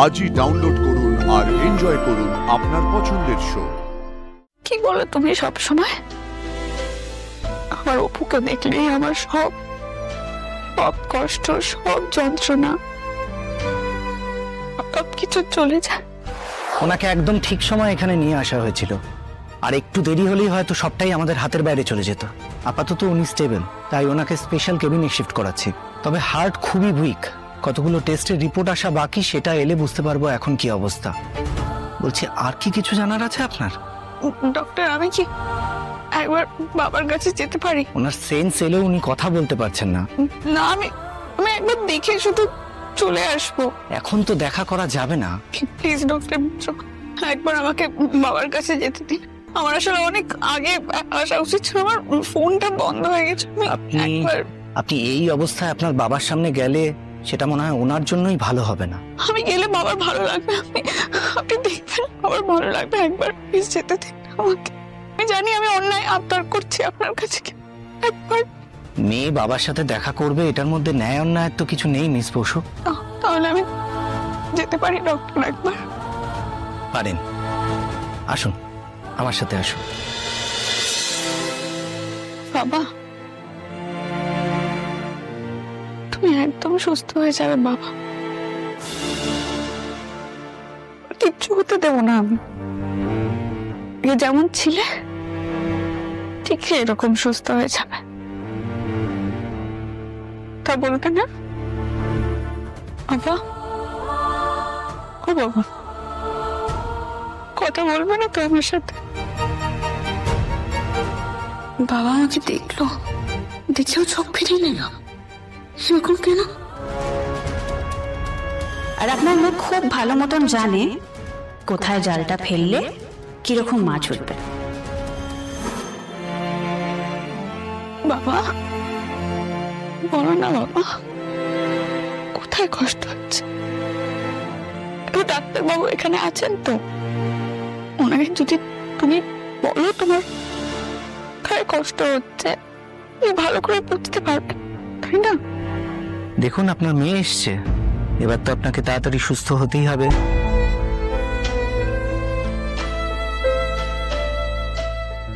আজই ডাউনলোড করুন আর এনজয় করুন আপনার পছন্দের শো। কি বলে তুমি সব সময়? আমার অপুকে দেখলেই আমার সব কষ্ট, সব যন্ত্রণা, সব কিছু চলে যায়। ওনাকে একদম ঠিক সময় এখানে নিয়ে আসা হয়েছিল, আর একটু দেরি হলেই হয়তো সবটাই আমাদের হাতের বাইরে চলে যেত। আপাতত উনি স্টেবল, তাই ওনাকে স্পেশাল কেবিনে শিফট করাচ্ছি। তবে হার্ট খুবই উইক, কতগুলো টেস্টের রিপোর্ট আসা বাকি, সেটা এলে বুঝতে পারবো এখন কি অবস্থা। বলছি, আর কি কিছু জানার আছে আপনার? ডক্টর, আমি কি একবার বাবার কাছে যেতে পারি? ওনার সেন্স এলেও উনি কথা বলতে পারছেন না। না, আমি একবার দেখে শুধু চলে আসবো। এখন তো দেখা করা যাবে না। প্লিজ ডক্টর, একবার আমাকে বাবার কাছে যেতে দিন। আমার আসলে অনেক আগে আসা উচিত ছিল, আমার ফোনটা বন্ধ হয়ে গেছে। আপনি এই অবস্থায় আপনার বাবার সামনে গেলে সেটা মনে হয় ওনার জন্যই ভালো হবে না। আমি গেলে বাবার ভালো লাগবে, আপনি দেখবেন বাবার ভালো লাগবে। একবার প্লিজ যেতে দিন আমাকে। আমি জানি আমি অন্যায় আবদার করছি আপনার কাছে, একবার। মেয়ে বাবার সাথে দেখা করবে, এটার মধ্যে ন্যায় অন্যায়ের তো কিছু নেই মিস বসু। তাহলে আমি যেতে পারি ডক্টর? একবার পারেন, আসুন আমার সাথে আসুন। বাবা, তুমি একদম সুস্থ হয়ে যাবে বাবা, কিচ্ছু হতে দেবো না আমি। যেমন ছিলে ঠিক এরকম সুস্থ হয়ে যাবে, তা বলবে না বাবা? ও বাবা, কথা বলবে না তো আমার সাথে? বাবা আমাকে দেখলো, দেখেও চোখ ফিরিয়ে নিল, সেরকম কেন? আর আপনার লোক খুব ভালো মতন জানে কোথায় জালটা ফেললে কিরকম মাছ উঠবে। বাবা বলো না বাবা, কোথায় কষ্ট হচ্ছে? ডাক্তারবাবু এখানে আছেন তো, ওনাকে যদি তুমি বলো তোমার কোথায় কষ্ট হচ্ছে, ভালো করে বুঝতে পারবেন, তাই না? দেখুন, আপনার মেয়ে এসছে, এবার তো আপনাকে তাড়াতাড়ি সুস্থ হতেই হবে।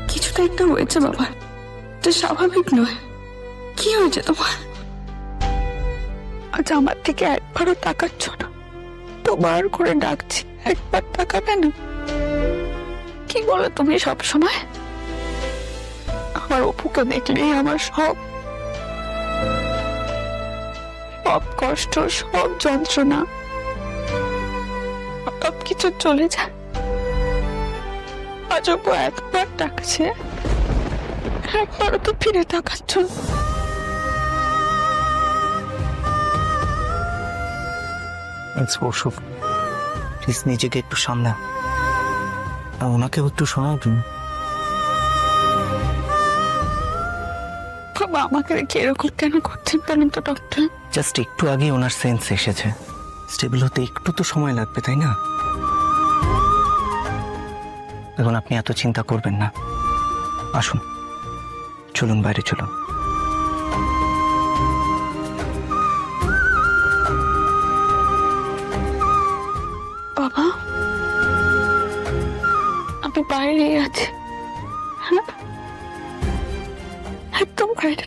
কিছুটা একটা হয়েছে বাবা, এটা স্বাভাবিক নয়। কি হয়েছে তোমার? আজ আমার থেকে একবারও তাকাচ্ছ না, তোবার করে ডাকছি, একবার তাকাবে না? কি বলে তুমি সব সময়? আমার অপুকে দেখলেই আমার সব কষ্ট, সব যন্ত্রণা, সব কিছু চলে যায়। আজ অপু একবার ডাকছে, একবারও তো ফিরে তাকাচ্ছ না। প্লিজ নিজেকে একটু সামলা, ওনাকেও একটু শোনাও তুমি। বাবা আমাকে রেখে এরকম কেন করছেন বলুন তো ডক্টর? জাস্ট একটু আগে ওনার সেন্স এসেছে, স্টেবল হতে একটু তো সময় লাগবে, তাই না? এখন আপনি এত চিন্তা করবেন না, আসুন চলুন বাইরে চলুন। বাবা আমি বাইরেই আছি, হ্যাঁ একদম বাইরে।